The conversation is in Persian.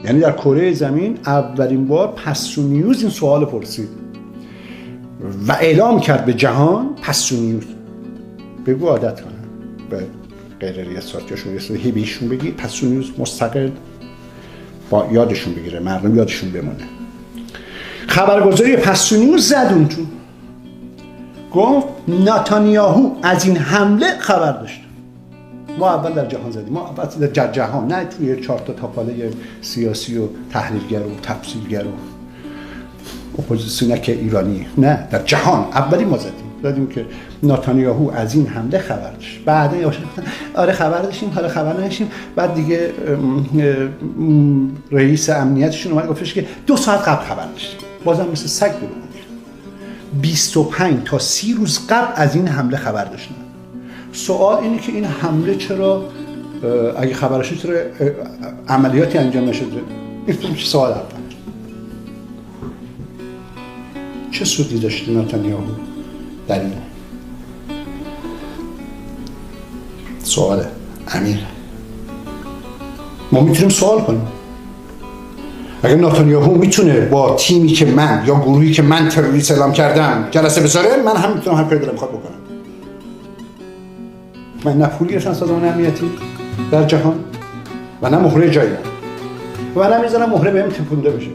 یعنی در کره زمین اولین بار پستونیوس این سوال پرسید و اعلام کرد به جهان پستونیوس. بگو عادت کنن به غیر ریاستیاشون ریاستی بهشون بگی پستونیوس مستقل با یادشون بگیره، مردم یادشون بمونه. خبرگزاری پستونیوس زد اون تو گفت نتانیاهو از این حمله خبر داشت. ما اول در جهان زدیم، ما اول در جهان، نه توی 4 تا تاپاله سیاسی و تحلیلگر و تفسیرگر و اپوزیسیونک ایرانی، نه در جهان اولی ما زدیم که نتانیاهو از این حمله خبر داشت. بعدا یواش گفتن آره خبر داشتیم، حالا خبر نداشتیم. بعد دیگه رئیس امنیتشون اومد گفتش که 2 ساعت قبل خبر داشتیم. بازم مثل سگ بود. 25 تا 30 روز قبل از این حمله خبر داشتن. سوال اینه که این حمله چرا اگه خبرش چرا عملیاتی انجام نشده؟ این سوال اول. چه سودی داشته نتانیاهو در این؟ سواله امیر. ما میتونیم سوال کنیم. اگر نتانیاهو میتونه با تیمی که من یا گروهی که من تروریست اعلام کردم جلسه بذاره، من هم میتونم هر کاری دلم بخواد بکنم. من نه پول گرفتم سازمان امنیتی در جهان و نه مهره جایی و نه میذارم مهره بهم تپونده بشه.